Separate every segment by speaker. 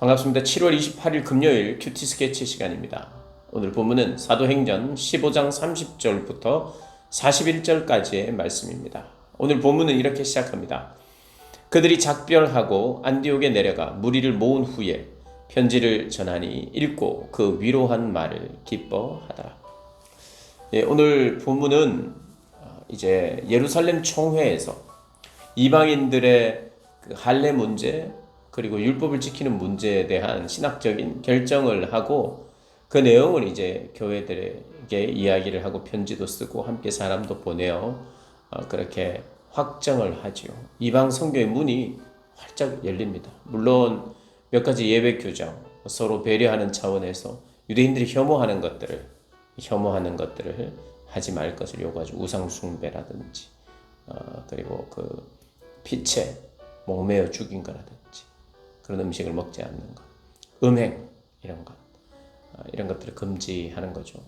Speaker 1: 반갑습니다. 7월 28일 금요일 큐티 스케치 시간입니다. 오늘 본문은 사도행전 15장 30절부터 41절까지의 말씀입니다. 오늘 본문은 이렇게 시작합니다. 그들이 작별하고 안디옥에 내려가 무리를 모은 후에 편지를 전하니 읽고 그 위로한 말을 기뻐하더라. 오늘 본문은 이제 예루살렘 총회에서 이방인들의 그 할례 문제 그리고 율법을 지키는 문제에 대한 신학적인 결정을 하고 그 내용을 이제 교회들에게 이야기를 하고 편지도 쓰고 함께 사람도 보내어 그렇게 확정을 하죠. 이방 선교의 문이 활짝 열립니다. 물론 몇 가지 예배 규정, 서로 배려하는 차원에서 유대인들이 혐오하는 것들을 하지 말 것을 요구하죠. 우상 숭배라든지 그리고 그 피체 목매어 죽인 거라든지 그런 음식을 먹지 않는 것, 음행 이런 것들을 금지하는 거죠.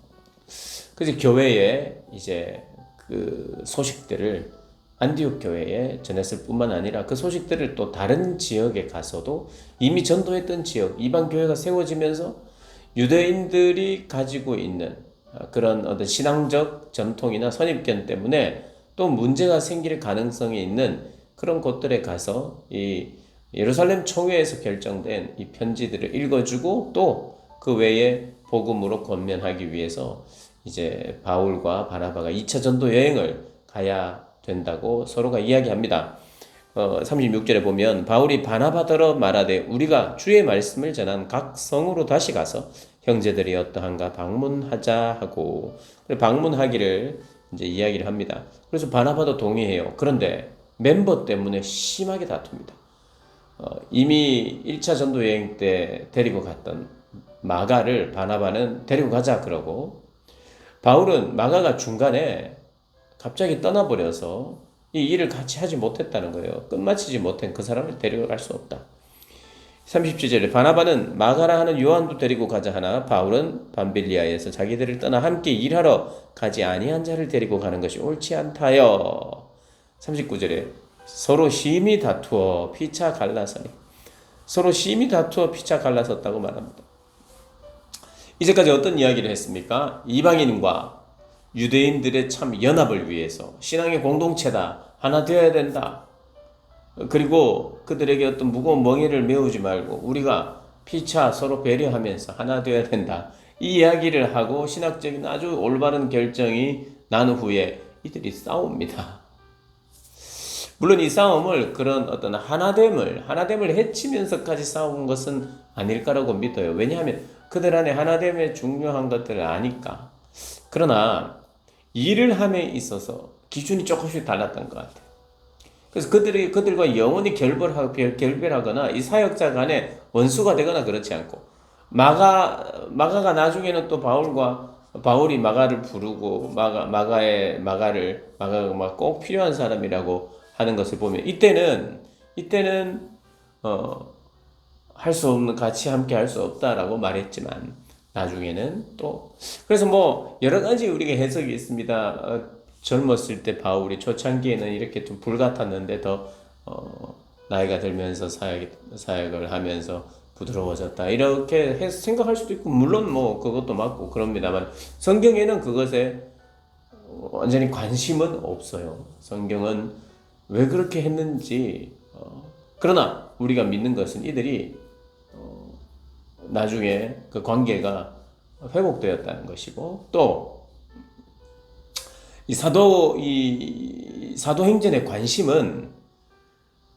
Speaker 1: 그래서 교회에 이제 그 소식들을 안디옥 교회에 전했을 뿐만 아니라 그 소식들을 또 다른 지역에 가서도 이미 전도했던 지역, 이방 교회가 세워지면서 유대인들이 가지고 있는 그런 어떤 신앙적 전통이나 선입견 때문에 또 문제가 생길 가능성이 있는 그런 곳들에 가서 이 예루살렘 총회에서 결정된 이 편지들을 읽어주고 또 그 외에 복음으로 권면하기 위해서 이제 바울과 바나바가 2차 전도 여행을 가야 된다고 서로가 이야기합니다. 36절에 보면 바울이 바나바더러 말하되 우리가 주의 말씀을 전한 각 성으로 다시 가서 형제들이 어떠한가 방문하자 하고 방문하기를 이제 이야기를 합니다. 그래서 바나바도 동의해요. 그런데 멤버 때문에 심하게 다툽니다. 이미 1차 전도 여행 때 데리고 갔던 마가를 바나바는 데리고 가자 그러고 바울은 마가가 중간에 갑자기 떠나버려서 이 일을 같이 하지 못했다는 거예요. 끝마치지 못한 그 사람을 데려갈 수 없다. 37절에 바나바는 마가라 하는 요한도 데리고 가자 하나 바울은 밤빌리아에서 자기들을 떠나 함께 일하러 가지 아니한 자를 데리고 가는 것이 옳지 않다여. 39절에 서로 심히 다투어 피차 갈라서니 서로 심히 다투어 피차 갈라섰다고 말합니다. 이제까지 어떤 이야기를 했습니까? 이방인과 유대인들의 참 연합을 위해서 신앙의 공동체다. 하나 되어야 된다. 그리고 그들에게 어떤 무거운 멍에를 메우지 말고 우리가 피차 서로 배려하면서 하나 되어야 된다. 이 이야기를 하고 신학적인 아주 올바른 결정이 난 후에 이들이 싸웁니다. 물론 이 싸움을 그런 어떤 하나됨을 해치면서까지 싸운 것은 아닐까라고 믿어요. 왜냐하면 그들 안에 하나됨의 중요한 것들을 아니까. 그러나 일을 함에 있어서 기준이 조금씩 달랐던 것 같아요. 그래서 그들과 영원히 결별하거나 이 사역자 간에 원수가 되거나 그렇지 않고 마가가 나중에는 또 바울이 마가를 부르고 마가가 막 꼭 필요한 사람이라고 하는 것을 보면 이때는 같이 함께 할 수 없다라고 말했지만 나중에는 또 그래서 뭐 여러 가지 우리가 해석이 있습니다. 젊었을 때 바울이 초창기에는 이렇게 좀 불같았는데 더 나이가 들면서 사역을 하면서 부드러워졌다 이렇게 생각할 수도 있고 물론 뭐 그것도 맞고 그럽니다만 성경에는 그것에 완전히 관심은 없어요. 성경은 왜 그렇게 했는지 그러나 우리가 믿는 것은 이들이 나중에 그 관계가 회복되었다는 것이고 또 이 사도행전의 관심은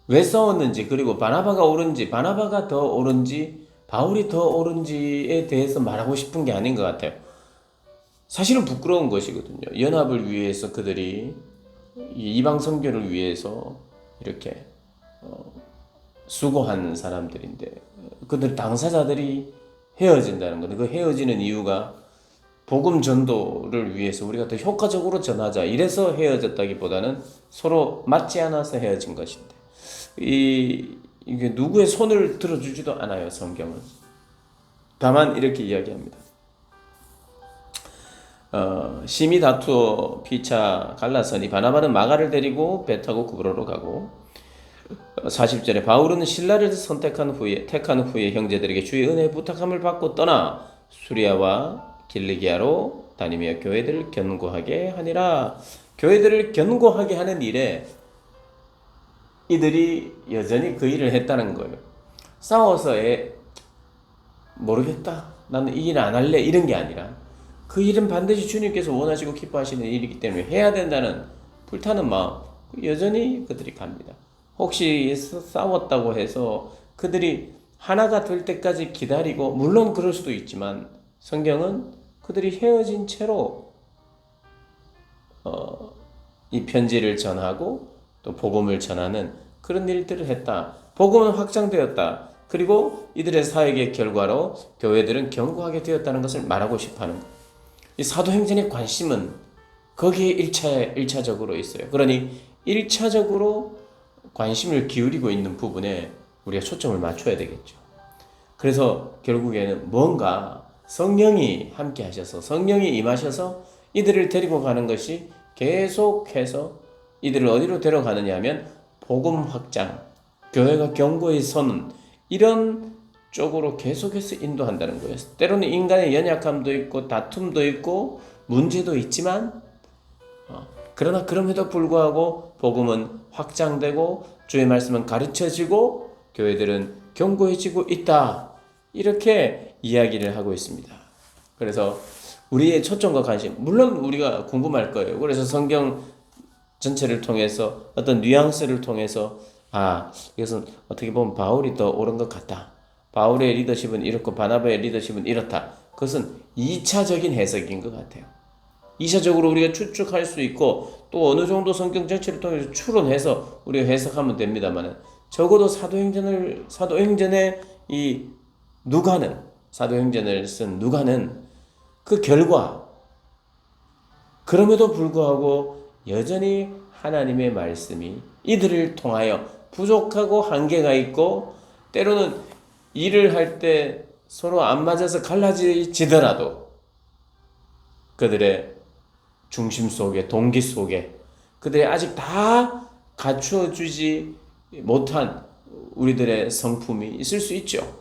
Speaker 1: 왜 싸웠는지 그리고 바나바가 더 옳은지 바울이 더 옳은지에 대해서 말하고 싶은 게 아닌 것 같아요. 사실은 부끄러운 것이거든요. 연합을 위해서 그들이 이방 선교를 위해서 이렇게 수고하는 사람들인데 그들 당사자들이 헤어진다는 것. 그 헤어지는 이유가 복음 전도를 위해서 우리가 더 효과적으로 전하자 이래서 헤어졌다기보다는 서로 맞지 않아서 헤어진 것인데 이게 누구의 손을 들어주지도 않아요. 성경은 다만 이렇게 이야기합니다. 심히 다투어 피차 갈라서니 바나바는 마가를 데리고 배 타고 구브로로 가고 40절에 바울은 신라를 택한 후에 형제들에게 주의 은혜의 부탁함을 받고 떠나 수리아와 길리기아로 다니며 교회들을 견고하게 하니라. 교회들을 견고하게 하는 일에 이들이 여전히 그 일을 했다는 거예요. 싸워서 모르겠다, 나는 이 일 안 할래, 이런 게 아니라 그 일은 반드시 주님께서 원하시고 기뻐하시는 일이기 때문에 해야 된다는 불타는 마음, 여전히 그들이 갑니다. 혹시 싸웠다고 해서 그들이 하나가 될 때까지 기다리고, 물론 그럴 수도 있지만 성경은 그들이 헤어진 채로 이 편지를 전하고 또 복음을 전하는 그런 일들을 했다. 복음은 확장되었다. 그리고 이들의 사역의 결과로 교회들은 견고하게 되었다는 것을 말하고 싶어하는 거예요. 이 사도행전의 관심은 거기에 1차적으로 있어요. 그러니 1차적으로 관심을 기울이고 있는 부분에 우리가 초점을 맞춰야 되겠죠. 그래서 결국에는 뭔가 성령이 함께 하셔서, 성령이 임하셔서 이들을 데리고 가는 것이 계속해서 이들을 어디로 데려가느냐 하면 복음 확장, 교회가 견고히 서는 이런 쪽으로 계속해서 인도한다는 거예요. 때로는 인간의 연약함도 있고 다툼도 있고 문제도 있지만 그러나 그럼에도 불구하고 복음은 확장되고 주의 말씀은 가르쳐지고 교회들은 견고해지고 있다. 이렇게 이야기를 하고 있습니다. 그래서 우리의 초점과 관심, 물론 우리가 궁금할 거예요. 그래서 성경 전체를 통해서 어떤 뉘앙스를 통해서 이것은 어떻게 보면 바울이 더 옳은 것 같다. 바울의 리더십은 이렇고 바나바의 리더십은 이렇다. 그것은 2차적인 해석인 것 같아요. 2차적으로 우리가 추측할 수 있고 또 어느 정도 성경 전체를 통해서 추론해서 우리가 해석하면 됩니다만, 적어도 사도행전의 이 사도행전을 쓴 누가는 그 결과, 그럼에도 불구하고 여전히 하나님의 말씀이 이들을 통하여 부족하고 한계가 있고 때로는 일을 할 때 서로 안 맞아서 갈라지더라도 그들의 중심 속에, 동기 속에 그들의 아직 다 갖추어주지 못한 우리들의 성품이 있을 수 있죠.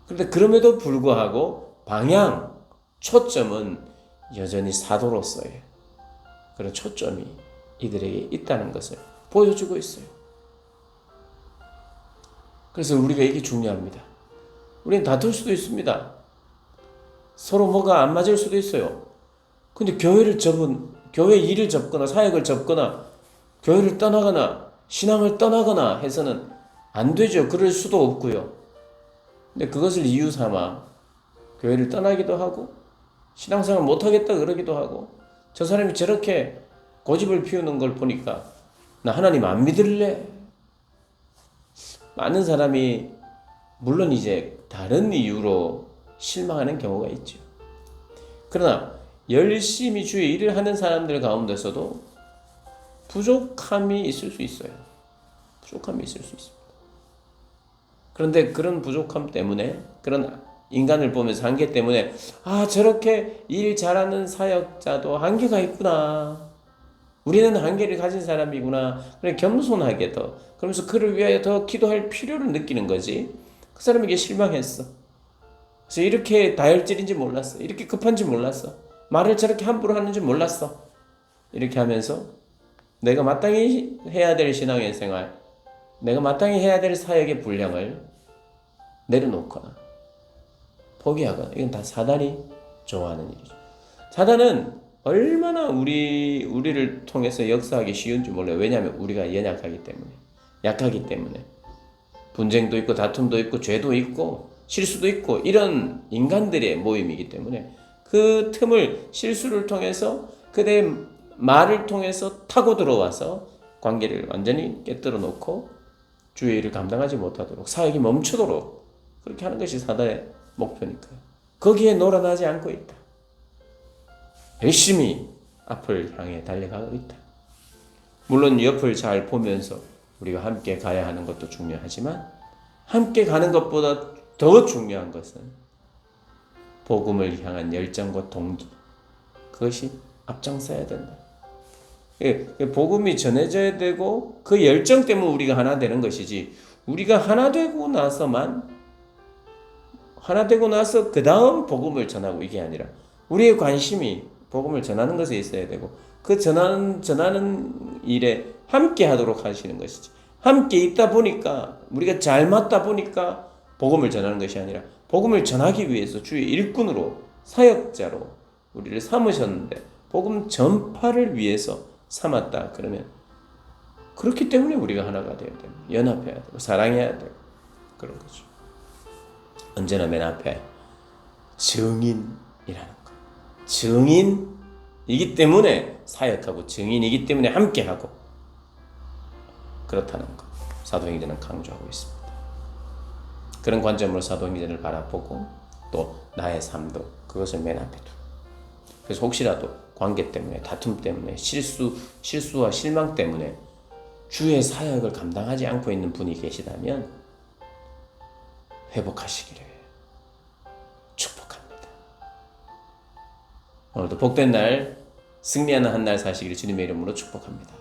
Speaker 1: 그런데 그럼에도 불구하고 방향, 초점은 여전히 사도로서의 그런 초점이 이들에게 있다는 것을 보여주고 있어요. 그래서 우리가 이게 중요합니다. 우리는 다툴 수도 있습니다. 서로 뭐가 안 맞을 수도 있어요. 근데 교회 일을 접거나 사역을 접거나 교회를 떠나거나 신앙을 떠나거나 해서는 안 되죠. 그럴 수도 없고요. 근데 그것을 이유 삼아 교회를 떠나기도 하고 신앙생활 못하겠다 그러기도 하고, 저 사람이 저렇게 고집을 피우는 걸 보니까 나 하나님 안 믿을래. 많은 사람이 물론 이제 다른 이유로 실망하는 경우가 있죠. 그러나 열심히 주의 일을 하는 사람들 가운데서도 부족함이 있을 수 있어요. 부족함이 있을 수 있습니다. 그런데 그런 부족함 때문에, 그런 인간을 보면서 한계 때문에 저렇게 일 잘하는 사역자도 한계가 있구나. 우리는 한계를 가진 사람이구나. 그래 겸손하게 그러면서 그를 위하여 더 기도할 필요를 느끼는 거지. 그 사람에게 실망했어. 그래서 이렇게 다혈질인지 몰랐어. 이렇게 급한지 몰랐어. 말을 저렇게 함부로 하는지 몰랐어. 이렇게 하면서 내가 마땅히 해야 될 신앙의 생활, 내가 마땅히 해야 될 사역의 분량을 내려놓거나 포기하거나, 이건 다 사단이 좋아하는 일이죠. 사단은 얼마나 우리를 통해서 역사하기 쉬운지 몰라요. 왜냐하면 우리가 연약하기 때문에, 약하기 때문에. 분쟁도 있고 다툼도 있고 죄도 있고 실수도 있고 이런 인간들의 모임이기 때문에 그 틈을 실수를 통해서 그대의 말을 통해서 타고 들어와서 관계를 완전히 깨뜨려 놓고 주의 일을 감당하지 못하도록, 사역이 멈추도록 그렇게 하는 것이 사단의 목표니까요. 거기에 놀아나지 않고 있다. 열심히 앞을 향해 달려가고 있다. 물론 옆을 잘 보면서 우리가 함께 가야 하는 것도 중요하지만, 함께 가는 것보다 더 중요한 것은 복음을 향한 열정과 동기, 그것이 앞장서야 된다. 복음이 전해져야 되고 그 열정 때문에 우리가 하나 되는 것이지, 우리가 하나 되고 나서 그 다음 복음을 전하고 이게 아니라, 우리의 관심이 복음을 전하는 것에 있어야 되고 그 전하는 일에 함께 하도록 하시는 것이지, 함께 있다 보니까 우리가 잘 맞다 보니까 복음을 전하는 것이 아니라, 복음을 전하기 위해서 주의 일꾼으로 사역자로 우리를 삼으셨는데 복음 전파를 위해서 삼았다 그러면, 그렇기 때문에 우리가 하나가 되어야 되고 연합해야 되고 사랑해야 되고 그런 거죠. 언제나 맨 앞에 증인이라는 거. 증인이기 때문에 사역하고 증인이기 때문에 함께하고 그렇다는 거 사도행전은 강조하고 있습니다. 그런 관점으로 사도행전을 바라보고 또 나의 삶도 그것을 맨 앞에 두고, 그래서 혹시라도 관계 때문에, 다툼 때문에, 실수와 실망 때문에 주의 사역을 감당하지 않고 있는 분이 계시다면 회복하시기를 축복합니다. 오늘도 복된 날, 승리하는 한 날 사시기를 주님의 이름으로 축복합니다.